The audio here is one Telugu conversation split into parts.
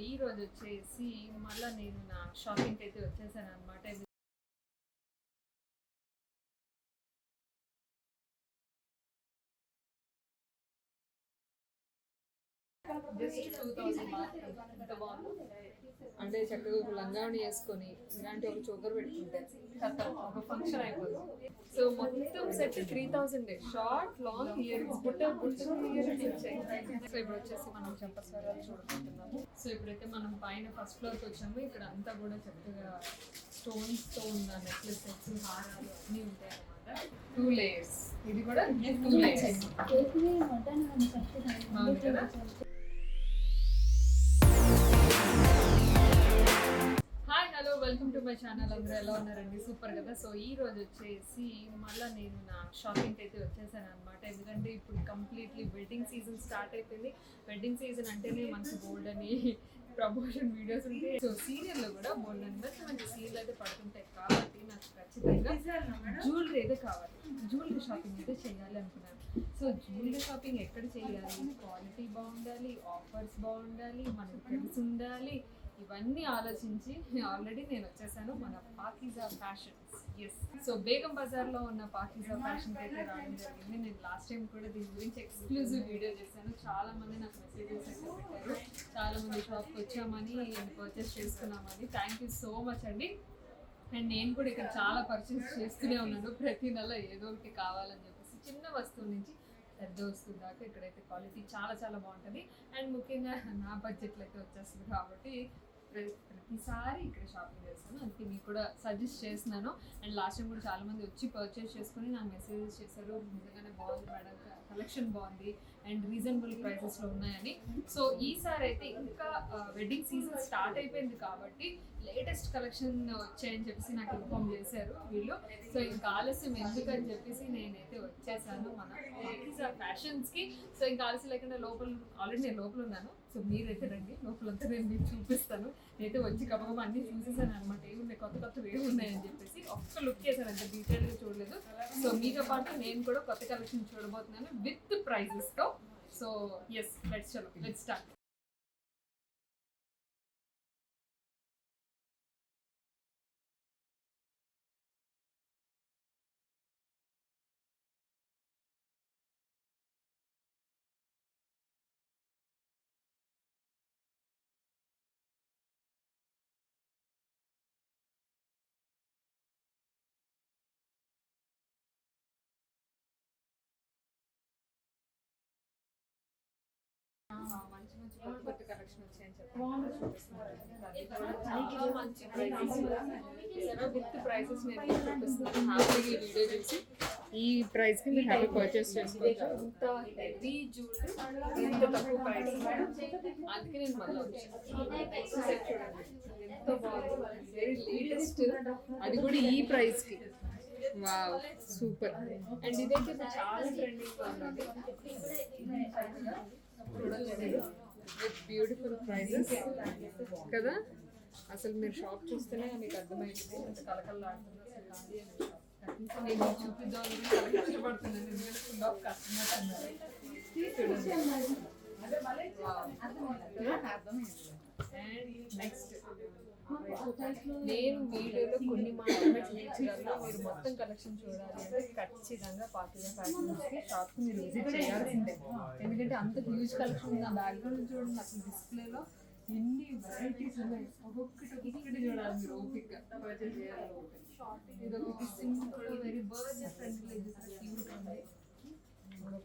ఈ రోజు వచ్చేసి మళ్ళీ నేను నా షాపింగ్కి అయితే వచ్చేసాను అనమాట. జస్ట్ 2000 మాత్రం. ఎంత బాగుంది అంటే చక్కగా ఒక లంగావణి వేసుకొని ఇలాంటి ఒక చోకర్ పెట్టుకుంటే ఒక ఫంక్షన్ అయిపోతుంది. సో మొత్తం set 3000 short long ear rings so ఇప్పుడు వచ్చేసి మనం చంపస్వరాలు చూడబోతున్నాము. సో ఇప్పుడైతే మనం పైన ఫస్ట్ ఫ్లోర్కి వచ్చాము. ఇక్కడ అంతా కూడా చక్కగా స్టోన్స్తో ఉన్న నెక్లెస్ సెట్స్, హారాలు అన్నీ ఉంటాయి అన్నమాట. 2 layers. ఇది కూడా 2 layers. బాగుంది కదా. Hello, welcome to my channel. అందరూ ఎలా ఉన్నారండి? సూపర్ కదా. సో ఈ రోజు వచ్చేసి మళ్ళీ నేను నా షాపింగ్కి అయితే వచ్చేసాను అనమాట. ఎందుకంటే ఇప్పుడు కంప్లీట్లీ వెడ్డింగ్ సీజన్ స్టార్ట్ అయిపోయింది. వెడ్డింగ్ సీజన్ అంటేనే మనకి బోల్డ్ అని ప్రమోషన్ వీడియోస్ ఉంటాయి. సో సీరియల్లో కూడా బోల్డ్ అని మంచి సీరియల్ అయితే పడుతుంటాయి. కాబట్టి నాకు ఖచ్చితంగా జ్యువెలరీ అయితే కావాలి. జ్యువెలరీ షాపింగ్ అయితే చేయాలి అనుకున్నాను. సో జ్యువెలరీ షాపింగ్ ఎక్కడ చేయాలి? క్వాలిటీ బాగుండాలి, ఆఫర్స్ బాగుండాలి, మనకు తెలిసి ఉండాలి. ఇవన్నీ ఆలోచించి ఆల్రెడీ నేను వచ్చేసాను మన పాకీజా ఫ్యాషన్స్. ఎస్, సో బేగం బజార్లో ఉన్న పాకీజా ఫ్యాషన్కి అయితే రావడం జరిగింది. నేను లాస్ట్ టైం కూడా దీని గురించి ఎక్స్క్లూజివ్ వీడియో చేశాను. చాలామంది నాకు మెసేజెస్ అయితే పెట్టారు. చాలామంది షాప్కి వచ్చామని, పర్చేస్ చేసుకున్నామని. థ్యాంక్ యూ సో మచ్ అండి. అండ్ నేను కూడా ఇక్కడ చాలా పర్చేస్ చేస్తూనే ఉన్నాను. ప్రతి నెల ఏదో ఒకటి కావాలని చెప్పేసి చిన్న వస్తువు నుంచి పెద్ద వస్తువు దాకా ఇక్కడైతే క్వాలిటీ చాలా చాలా బాగుంటుంది. అండ్ ముఖ్యంగా నా బడ్జెట్లో అయితే వచ్చేస్తుంది కాబట్టి ప్రతిసారి ఇక్కడ షాపింగ్ చేస్తాను. అందుకే మీకు కూడా సజెస్ట్ చేస్తున్నాను. అండ్ లాస్ట్ టైం కూడా చాలామంది వచ్చి పర్చేస్ చేసుకుని నాకు మెసేజెస్ చేశారు, నిజంగానే బాగుంది మేడం, కలెక్షన్ బాగుంది అండ్ రీజనబుల్ ప్రైసెస్లో ఉన్నాయని. సో ఈసారి అయితే ఇంకా వెడ్డింగ్ సీజన్ స్టార్ట్ అయిపోయింది కాబట్టి లేటెస్ట్ కలెక్షన్ వచ్చాయని చెప్పేసి నాకు ఇన్ఫార్మ్ చేశారు వీళ్ళు. సో ఇంకా ఆలస్యం ఎందుకని చెప్పేసి నేనైతే వచ్చేసాను మన పాకీజా ఫ్యాషన్స్కి. సో ఇంకా ఆలస్యం లేకుండా ఆల్రెడీ నేను లోపల ఉన్నాను. సో మీరైతే రండి, లోపలంతా నేను మీకు చూపిస్తాను. నేనైతే వచ్చి కప్పగా అన్నీ చూసేసాను అనమాట. ఏమున్నాయి కొత్త కొత్తవి ఏమున్నాయని చెప్పేసి ఒక్క లుక్ చేశాను, అంత డీటెయిల్గా చూడలేదు. సో మీతో పాటు నేను కూడా కొత్త కలెక్షన్ చూడబోతున్నాను విత్ ప్రైజెస్తో. So yes, let's start. మంచి మంచి కొత్త కొత్త కలెక్షన్ వచ్చాయని చెప్పి మంచి ప్రైజెస్ విత్ ప్రైజెస్ నేను చూపిస్తున్నాను. హ్యాపీగా ఈ వీడియో చూసి ఈ ప్రైస్కి మీరు హ్యాపీ పర్చేస్ చేసుకోవచ్చు. ఇంత హెవీ జ్యువెలరీ ఇంత తక్కువ ప్రైస్, అందుకే నేను మళ్ళీ వచ్చాను. ఎంత బాగుంది, వెరీ లేటెస్ట్, అది కూడా ఈ ప్రైస్కి. Wow, super. అండ్ ఇదైతే చాలా ట్రెండింగ్గా ఉన్నది. విత్ బ్యూటిఫుల్ ప్రైజెస్ కదా. అసలు మీరు షాప్ చూస్తేనే మీకు అర్థమైంది ఎంత కలకల్లాడుతుందో. అసలు నేను చూపిద్దామని చాలా కష్టపడుతున్నాను, ఎందుకంటే ఫుల్ ఆఫ్ కస్టమర్స్ ఉన్నారు. అండ్ నెక్స్ట్ నేను వీడియోలో కొన్ని మాత్రమే చూపించగలను. మీరు మొత్తం కలెక్షన్ చూడాలి అంటే ఖచ్చితంగా పాకీజా ఫ్యాషన్స్కి షాప్కి మీరు విజిట్ చేయాల్సిందే. ఎందుకంటే అంత హ్యూజ్ కలెక్షన్ ఉంది. ఆ బ్యాక్గ్రౌండ్ చూడండి, అసలు డిస్ప్లేలో ఎన్ని వెరైటీస్ ఉన్నాయి. ఒక్కొక్కటి చూడాలి మీరు ఓపిక్గా పర్చేస్ చేయాలి. ఇది ఒక simple very budget friendly cute ఉంది.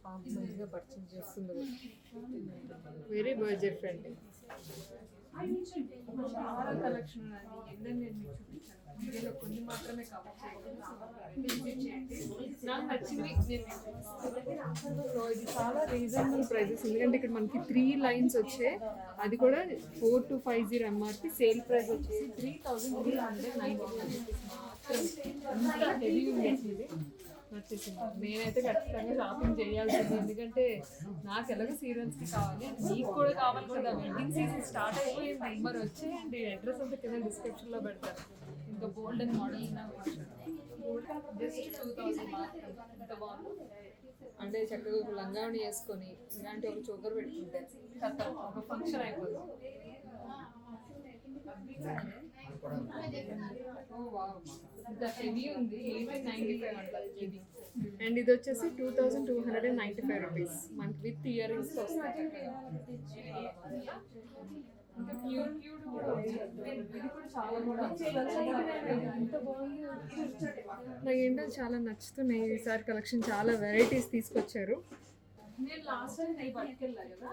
పాప మంచిగా పర్చేస్ చేస్తుంది, వెరీ బడ్జెట్ ఫ్రెండ్లీ. చాలా కలెక్షన్ ఉన్నది. ఎన్నో నేను మీకు చూపించాను. వీడియోలో కొన్ని మాత్రమే కవర్ చేయండి. నాకు నచ్చినవి సో ఇది చాలా రీజనబుల్ ప్రైజెస్. ఎందుకంటే ఇక్కడ మనకి 3 lines వచ్చాయి. అది కూడా 4250 MRP. సేల్ ప్రైస్ వచ్చేసి 3390 అంత హెవీ ఉంది. వచ్చేసింది. నేనైతే ఖచ్చితంగా షాపింగ్ చేయాల్సింది, ఎందుకంటే నాకు ఎలాగో సీరియల్స్కి కావాలి, మీకు కూడా కావాలి కదా. వెడ్డింగ్ సీజన్ స్టార్ట్ అయిపోయింది. మరి వచ్చేయండి, అడ్రస్ అంతా కింద డిస్క్రిప్షన్లో పెడతారు. ఇంకా గోల్డ్ అండ్ మోడల్ జస్ట్ 2000 మాత్రం. ఎంత బాగుంది అంటే చక్కగా ఒక లంగావణి వేసుకొని ఇలాంటి ఒక చోకర్ పెట్టుకుంటే ఒక ఫంక్షన్ అయిపోతుంది. హెవీ ఉంది 1895 అంట ఇది. అండ్ ఇది వచ్చేసి 2295 రూపీస్ మనకి విత్ ఇయర్ రింగ్స్ వస్తాయి. ఇంకా క్యూట్ క్యూట్ కూడా ఇది కూడా చాలా ఎంత బాగుంది. నాకు ఏంటో చాలా నచ్చుతున్నాయి ఈసారి కలెక్షన్. చాలా వెరైటీస్ తీసుకొచ్చారు. నేను లాస్ట్ టైం ఈ పట్టుకెళ్ళా కదా,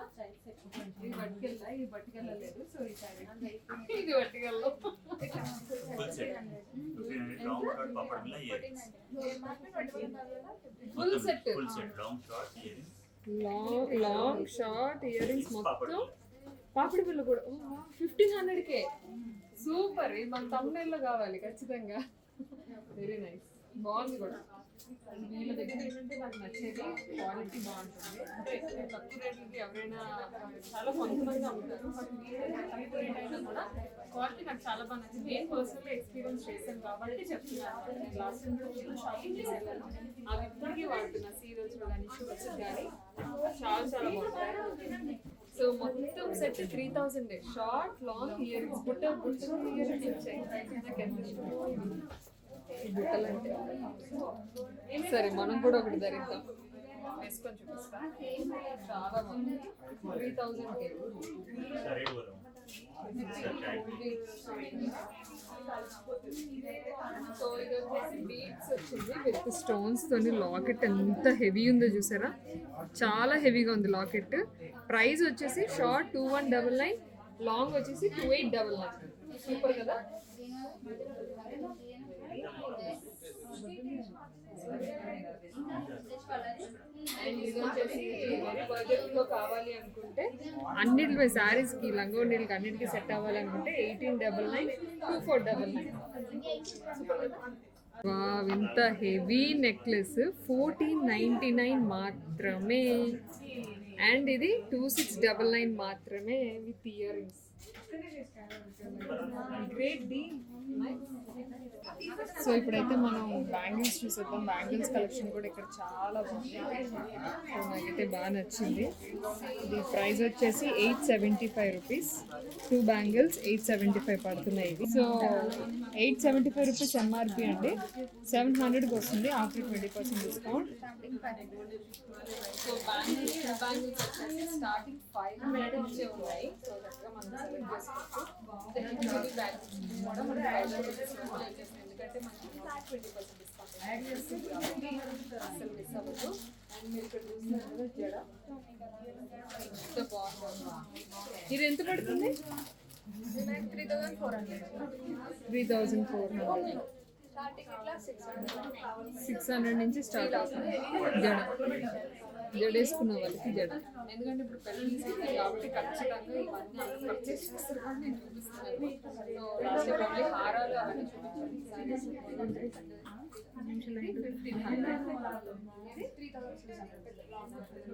ఇది పట్టుకెళ్ళా, ఇది పట్టుకెళ్ళలేదు. సో ఈసారి ఇది పట్టుకెళ్ళా. Full set long short earrings మొత్తం పాపిడి బిల్ల కూడా 1500కే. సూపర్. ఇది మన తమిళలో కావాలి ఖచ్చితంగా. వెరీ నైస్, బాగుంది కూడా. వీళ్ళ దగ్గర ఏంటంటే నాకు నచ్చేది క్వాలిటీ బాగుంటుంది. అంటే తక్కువ రేట్లకి ఎవరైనా చాలా కొంతమంది అమ్ముతారు, బట్ తక్కువ రేట్ అయినా కూడా క్వాలిటీ నాకు చాలా బాగా నచ్చింది. నేను పర్సనల్గా ఎక్స్పీరియన్స్ చేశాను కాబట్టి చెప్తున్నాను. నేను లాస్ట్ టైం కూడా చిన్న షాపింగ్ చేశాను, అవి ఇప్పటికీ వాడుతున్నా. సీరియల్స్ కానీ షూట్స్ కానీ చాలా చాలా బాగుంటాయి. సో మొత్తం set 3000 short long ear rings, బుట్ట ఇయర్ రింగ్స్ వచ్చాయి. నాకు ఎంత ఇష్టం బుట్టలు అంటే. సరే మనం కూడా ఒకటి ధరిద్దాం, వేసుకొని చూపిస్తా. చాలా బాగుంది. 3000కే. సో ఇది వచ్చేసి బీడ్స్ వచ్చింది విత్ స్టోన్స్ తోని. లాకెట్ ఎంత హెవీ ఉందో చూసారా, చాలా హెవీగా ఉంది లాకెట్. ప్రైస్ వచ్చేసి షార్ట్ 2199, లాంగ్ వచ్చేసి 2899. సూపర్ కదా. అండ్ ఇది వచ్చేసి బడ్జెట్లో కావాలి అనుకుంటే అన్నిటిలో శారీస్కి లంగోనీళ్ళకి అన్నిటికీ సెట్ అవ్వాలనుకుంటే 1899, 2499. వావ్, ఇంత హెవీ నెక్లెస్ 1499 మాత్రమే. అండ్ ఇది 2699 మాత్రమే with ear rings. Great deal. So ఇప్పుడైతే మనం బ్యాంగిల్స్ చూసేద్దాం. బ్యాంగిల్స్ కలెక్షన్ కూడా ఇక్కడ చాలా బాగుంది. సో నాకైతే బాగా నచ్చింది. ఇది ప్రైస్ వచ్చేసి 875 రూపీస్. 2 బ్యాంగిల్స్ 875 పడుతున్నాయి ఇవి. సో 875 రూపీస్ ఎంఆర్పి అండి. 700కి వస్తుంది ఆఫ్టర్ 20% డిస్కౌంట్. సో బ్యాంగిల్స్ వచ్చేసి స్టార్టింగ్ 500 నుంచే ఉన్నాయి. సో చక్కగా మనం సెలెక్ట్ చేసుకోవచ్చు. ఎందుకంటే మనకి 20% డిస్కౌంట్ అసలు మిస్ అవ్వదు. అండ్ మీరు ఇక్కడ చూస్తున్నారు కదా జడ, ఎంత బాగుంది. ఇది ఎంత పడుతుంది? 3400. 600 నుంచి స్టార్ట్ అవుతుంది జడ. జడేసుకున్న వాళ్ళకి జడ. ఎందుకంటే ఇప్పుడు పెళ్లి సీజన్ కాబట్టి ఖచ్చితంగా ఇవన్నీ అందరూ పర్చేస్ చేస్తారు కాబట్టి నేను చూపిస్తున్నాను. సో లాస్ట్ ఓన్లీ హారాలు అవన్నీ చూపించాను. 1500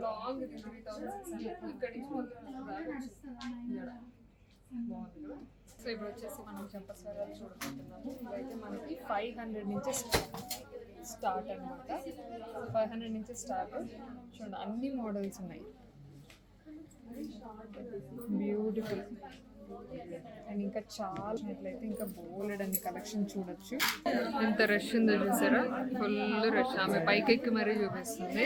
లాంగ్ 3600 ఇక్కడ నుంచి జడ. బాగుంది కదా. సో ఇప్పుడు వచ్చేసి మనం చెంపస్వరాలు చూడబోతున్నాము. ఇవైతే మనకి 500 నుంచి స్టార్ట్ అనమాట. 500 నుంచి స్టార్ట్. చూడండి అన్ని మోడల్స్ ఉన్నాయి. బ్యూటిఫుల్. అండ్ ఇంకా చాలా అయితే ఇంకా బోలెడ్ అన్ని కలెక్షన్ చూడొచ్చు. ఎంత రష్ ఉందో చూసారా, ఫుల్ రష్. ఆమె పైకెక్కి మరీ చూపిస్తుంది,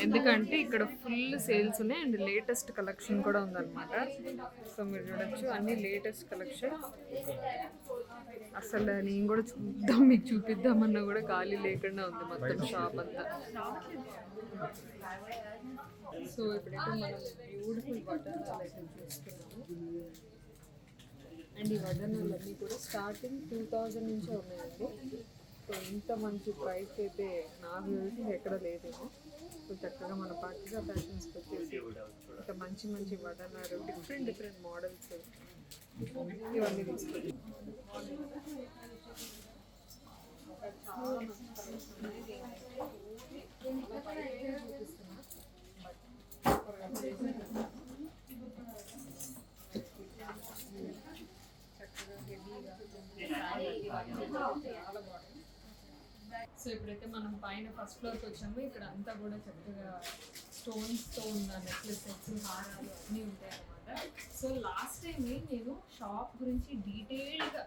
ఎందుకంటే ఇక్కడ ఫుల్ సేల్స్ ఉన్నాయి. అండ్ లేటెస్ట్ కలెక్షన్ కూడా ఉందన్నమాట. సో మీరు చూడొచ్చు అన్ని లేటెస్ట్ కలెక్షన్. అసలు నేను కూడా చూద్దాం, మీకు చూపిద్దామన్నా కూడా ఖాళీ లేకుండా ఉంది మొత్తం షాప్ అంతా. సో ఇప్పుడైతే మనం బ్యూటిఫుల్ బటన్స్ అయితే చూస్తున్నాము. అండ్ ఈ వడ్డనలన్నీ కూడా స్టార్టింగ్ 2000 నుంచే ఉన్నాయండి. సో ఇంత మంచి ప్రైస్ అయితే నాకు తెలిసి ఎక్కడ లేదేమో. సో చక్కగా మన పార్టీగా ఫ్యాషన్స్కి వచ్చేసి ఇంకా మంచి మంచి వడ్డనాలు, డిఫరెంట్ మోడల్స్ ఇవన్నీ తీసుకుంటాం. చాలా మంచి కలెక్షన్ ఉన్నాయి. సో ఇప్పుడైతే మనం పైన ఫస్ట్ ఫ్లోర్కి వచ్చాము. ఇక్కడ అంతా కూడా చక్కగా స్టోన్స్తో ఉన్న నెక్లెస్ సెట్స్, హారాలు అన్నీ ఉంటాయి అన్నమాట. సో లాస్ట్ టైం నేను షాప్ గురించి డీటెయిల్గా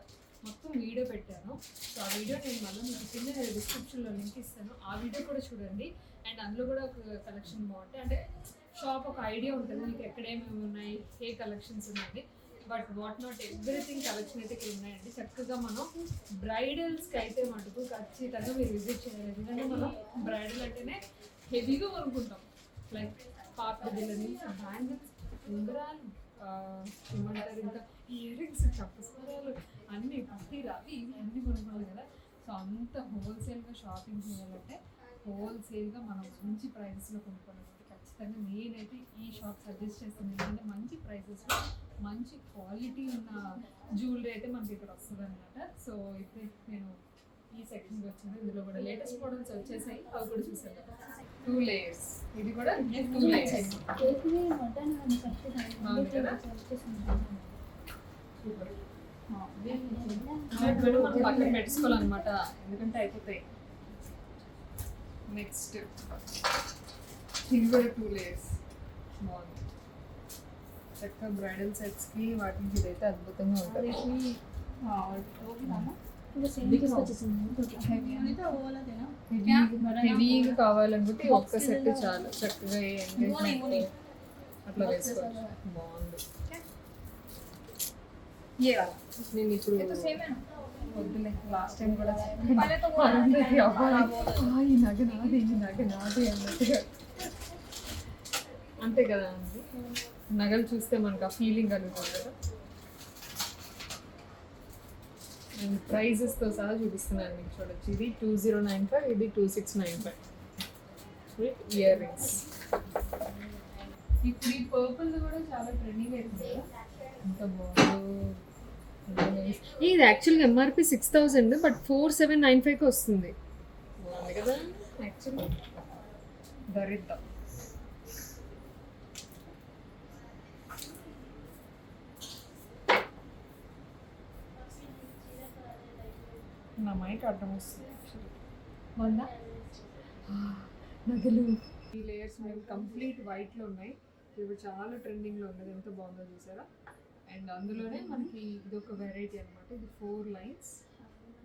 మొత్తం వీడియో పెట్టాను. సో ఆ వీడియో నేను మళ్ళీ మీకు కింద డిస్క్రిప్షన్లో లింక్ ఇస్తాను. ఆ వీడియో కూడా చూడండి. అండ్ అందులో కూడా ఒక కలెక్షన్ బాగుంటాయి. అంటే షాప్ ఒక ఐడియా ఉంటుంది మీకు ఎక్కడేమేమి ఉన్నాయి, ఏ కలెక్షన్స్ ఉన్నాయి. But what not everything collection అయితే ఇక్కడ ఉన్నాయండి. చక్కగా మనం బ్రైడల్స్కి అయితే మటుకు ఖచ్చితంగా మీరు విజిట్ చేయాలి. ఎందుకంటే మనం బ్రైడల్ అంటేనే హెవీగా కొనుక్కుంటాం. లైక్ పాప జ్యువెలరీ, బ్యాంగిల్స్, ఉంగరాలు, ఏమంటారు ఇంకా ఇయర్ రింగ్స్, చప్పస్వరాలు అన్నీ పట్టి రావి ఇవి అన్నీ కొనుక్కోవాలి కదా. సో అంత హోల్సేల్గా షాపింగ్ చేయాలంటే హోల్సేల్గా మనం మంచి ప్రైజెస్లో కొనుక్కోవాలి. ఖచ్చితంగా నేనైతే ఈ షాప్ సజెస్ట్ చేస్తాను. ఎందుకంటే మంచి ప్రైజెస్లో మంచి క్వాలిటీ ఉన్న జ్యువెలరీ అయితే మనకి ఇక్కడ వస్తుంది అనమాట. సో ఇప్పుడే నేను ఈ సెక్షన్కి వచ్చాను. ఇందులో కూడా లేటెస్ట్ మోడల్స్ వచ్చేసాయి, అవి కూడా చూసాను. 2 layers, ఇది కూడా 2 layers మనం పక్కన పెట్టుకోవాలన్నమాట, ఎందుకంటే అయిపోతాయి. నెక్స్ట్ ఇది కూడా 2 layers బాగుంది. చక్కగా బ్రైడల్ సెట్స్కి వాటికి ఇదైతే అద్భుతంగా ఉంటుంది. హెవీగా కావాలనుకుంటే ఒక్క సెట్ చాలు. చక్కగా ఎంగేజ్మెంట్ అట్లా వేసుకోవచ్చు. బాగుంది. నేను ఇప్పుడు వద్దులే, లాస్ట్ టైం కూడా ఈ నగ నాది, ఈ నగ నాది అన్నట్టుగా అంతే కదా అండి. నగలు చూస్తే మనకు ఆ ఫీలింగ్ కలుగుతుంది కదా. అండ్ ప్రైజెస్తో సహా చూపిస్తున్నాను మీకు, చూడొచ్చు. ఇది 2095, ఇది 2695 ఇయర్ రింగ్స్. ఈ పర్పుల్ కూడా చాలా ట్రెండింగ్ అవుతుంది కదా, ఎంత బాగుందో. ఇది యాక్చువల్గా ఎంఆర్పి 6000, బట్ 4795కి వస్తుంది. బాగుంది కదా. యాక్చువల్లీ ధరిద్దాం. నా మైక్ అర్థం వస్తుంది యాక్చువల్లీ. బాగుందా నగలు? ఈ లేయర్స్ మేము కంప్లీట్ వైట్లో ఉన్నాయి. ఇప్పుడు చాలా ట్రెండింగ్లో ఉన్నది, ఎంత బాగుందో చూసారా. అండ్ అందులోనే మనకి ఇది ఒక వెరైటీ అనమాట. ఇది 4 lines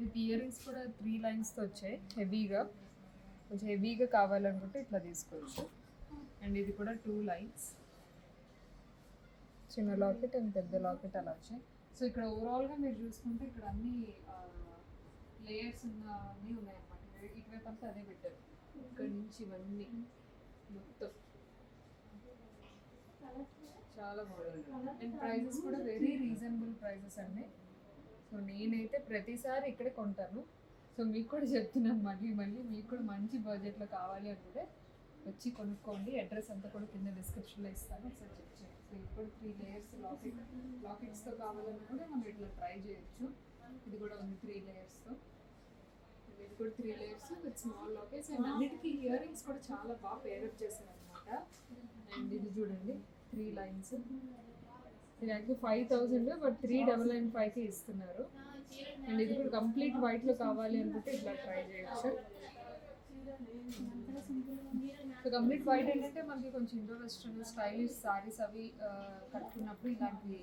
విత్ ఇయర్ రింగ్స్ కూడా 3 linesతో వచ్చాయి. హెవీగా, కొంచెం హెవీగా కావాలనుకుంటే ఇట్లా తీసుకోవచ్చు. అండ్ ఇది కూడా 2 lines, చిన్న లాకెట్ అండ్ పెద్ద లాకెట్ అలా వచ్చాయి. సో ఇక్కడ ఓవరాల్గా మీరు చూసుకుంటే ఇక్కడ అన్ని లేయర్స్ అన్నీ ఉన్నాయన్నమాట. ఇటువైపు అంతా అదే పెట్టారు. ఇక్కడ నుంచి ఇవన్నీ మొత్తం చాలా బాగుంది. అండ్ ప్రైజెస్ కూడా వెరీ రీజనబుల్ ప్రైజెస్ అండి. సో నేనైతే ప్రతిసారి ఇక్కడే కొంటాను. సో మీకు కూడా చెప్తున్నాను, మళ్ళీ మీకు కూడా మంచి బడ్జెట్లో కావాలి అంటే వచ్చి కొనుక్కోండి. అడ్రస్ అంతా కూడా కింద డిస్క్రిప్షన్లో ఇస్తాను, ఒకసారి చెక్ చేయండి. సో ఇప్పుడు 3 layers లాకెట్స్తో కావాలన్నా కూడా మనం ఇట్లా ట్రై చేయొచ్చు. ఇది కూడా ఉంది 3 layers. ఇది కూడా 3 layers with small lockets. And అన్నిటికీ ఇయర్ రింగ్స్ కూడా చాలా బాగా పేరప్ చేశారు అనమాట. అండ్ ఇది చూడండి 3 lines. ఇది యాక్చువల్లీ 5000, బట్ 3995కి ఇస్తున్నారు. అండ్ ఇది కూడా కంప్లీట్ వైట్లో కావాలి అనుకుంటే ఇట్లా ట్రై చేయొచ్చు. సో కంప్లీట్ వైట్ ఏంటంటే మనకి కొంచెం ఇండో వెస్ట్రన్ స్టైలిష్ సారీస్ అవి కట్టుకున్నప్పుడు ఇలాంటివి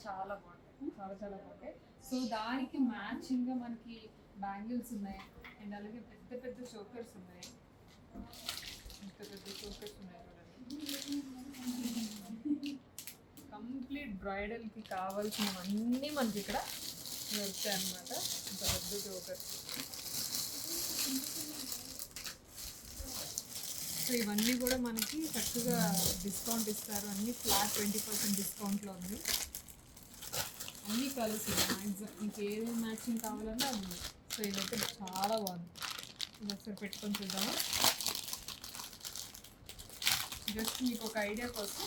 చాలా బాగుంటాయి, చాలా చాలా బాగుంటాయి. సో దానికి మ్యాచింగ్గా మనకి బ్యాంగిల్స్ ఉన్నాయి. అండ్ అలాగే పెద్ద పెద్ద చోకర్స్ ఉన్నాయి. కంప్లీట్ బ్రైడల్కి కావాల్సినవన్నీ మనకి ఇక్కడ దొరుకుతాయి అన్నమాట. పెద్ద చోకర్స్. సో ఇవన్నీ కూడా మనకి చక్కగా డిస్కౌంట్ ఇస్తారు. అన్నీ ఫ్లాట్ 20% డిస్కౌంట్లో ఉంది. అన్ని కలర్స్ మ్యాక్సిమం మీకు ఏది మ్యాచింగ్ కావాలన్నా అది. సో ఇదైతే చాలా బాగుంది. ఇది ఒకసారి పెట్టుకొని చూద్దాము. జస్ట్ మీకు ఒక ఐడియా కోసం,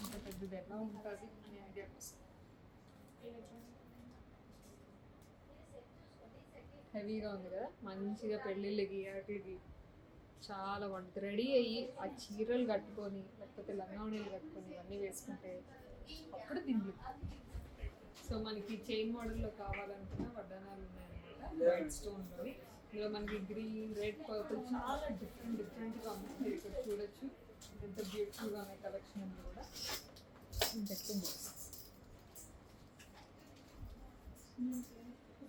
ఇంత పెద్దది ఎలా ఉంటుంది అనే ఐడియా కోసం. హెవీగా ఉంది కదా, మంచిగా పెళ్ళిళ్ళకి వాటికి చాలా బాగుంటుంది. రెడీ అయ్యి ఆ చీరలు కట్టుకొని లేకపోతే లంగావణీలు కట్టుకొని ఇవన్నీ వేసుకుంటే అప్పుడు తిండి. సో మనకి చైన్ మోడల్లో కావాలనుకున్న వడ్డానాలు ఉన్నాయన్నమాట, వైట్ స్టోన్లో. ఇందులో మనకి గ్రీన్, రెడ్, పర్పుల్ చాలా డిఫరెంట్గా ఉన్నాయి. మీరు ఇక్కడ చూడొచ్చు ఎంత బ్యూటిఫుల్గా ఉన్నాయి కలెక్షన్ అన్నీ కూడా.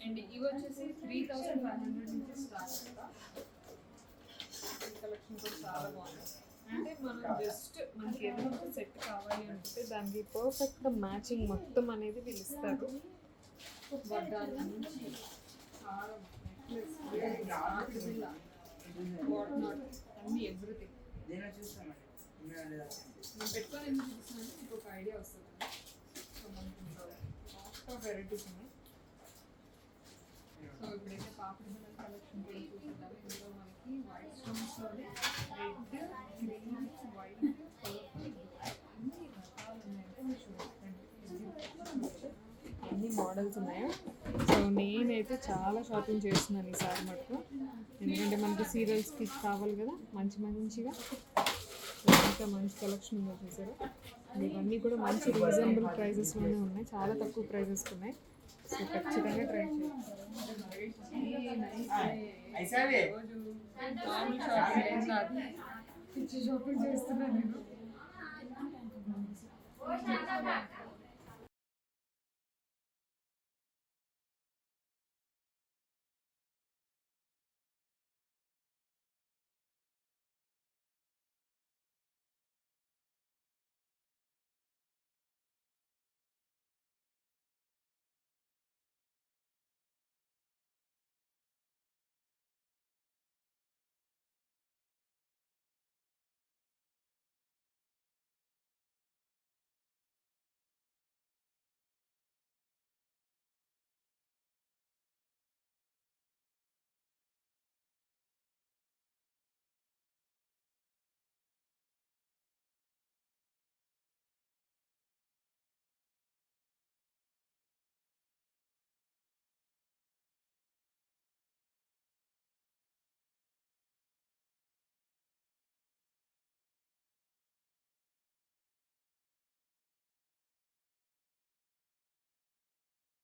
అండ్ ఇవి వచ్చేసి 3500 నుంచి స్టార్ట్ అవుతా. కలెక్షన్ కూడా చాలా బాగుంది. అంటే మనం జస్ట్ మనకి ఏదైనా సెట్ కావాలి అంటే దానికి పర్ఫెక్ట్ మ్యాచింగ్ మొత్తం అనేది వీళ్ళు ఇస్తారు. వడ్డాల నుంచి చాలా వాట్ నాట్ అన్ని ఎవ్రీథింగ్ నేను పెట్టుకొని ఎందుకు చూస్తున్నాను మీకు ఒక ఐడియా వస్తుంది. సో మనకి వెరైటీస్ ఉన్నాయి. సో ఇప్పుడైతే పాపిడి బిళ్ళ కలెక్షన్ కూడా చూసుకుంటాము. ఇందులో మనకి వైట్ స్టోన్స్లోనే రెడ్, గ్రీన్, వైట్, పర్పుల్ అన్ని రకాలు ఉన్నాయంటే మీరు చూడండి ఎన్ని మోడల్స్ ఉన్నాయో. సో నేనైతే చాలా షాపింగ్ చేస్తున్నాను ఈసారి మటుకు, ఎందుకంటే మనకి సీరియల్స్కి కావాలి కదా మంచిగా. ఇంకా మంచి కలెక్షన్ ఉందో చూసారు. ఇవన్నీ కూడా మంచి రీజనబుల్ ప్రైజెస్లోనే ఉన్నాయి, చాలా తక్కువ ప్రైజెస్కి ఉన్నాయి. సో ఖచ్చితంగా ట్రై చేయండి. షాపింగ్ చేస్తున్నాను నేను.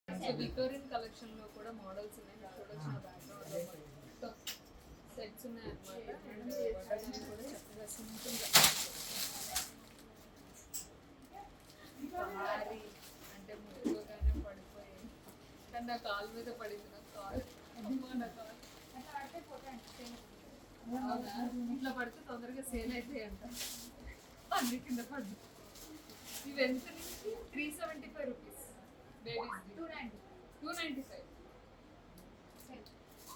సో విక్టోరియన్ కలెక్షన్ లో కూడా మోడల్స్ ఉన్నాయి. చూడొచ్చిన బ్యాక్గ్రౌండ్ మొత్తం సెట్స్ ఉన్నాయి అన్నమాట. అండ్ వడ్డానం కూడా చక్కగా సింపుల్గా భారీ అంటే ముట్టుకోగానే పడిపోయాయి. కానీ నా కాలు మీద పడింది. నా కాలు నా కాలు ఇట్లా పడితే తొందరగా సేల్ అవుతాయి అంట. అన్ని కింద పడ్డాయి. ఇవి ఎంత నుంచి 375 రూపీస్. బేబీస్ 295.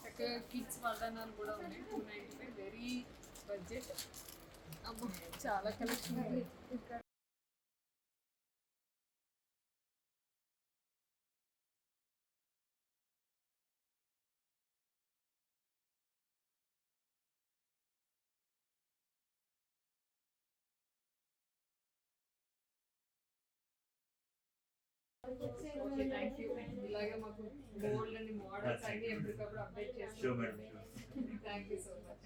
చక్కగా కిడ్స్ వడ్డానాలు కూడా ఉన్నాయి. 295 వెరీ బడ్జెట్. అమ్మో చాలా కలెక్షన్ ఉంది ఇక్కడ. Okay thank you. ఇలాగే మాకు గోల్డ్ అండ్ మోడల్స్ అన్ని ఎప్పటికప్పుడు అప్డేట్ చేస్తాం. Thank you so much.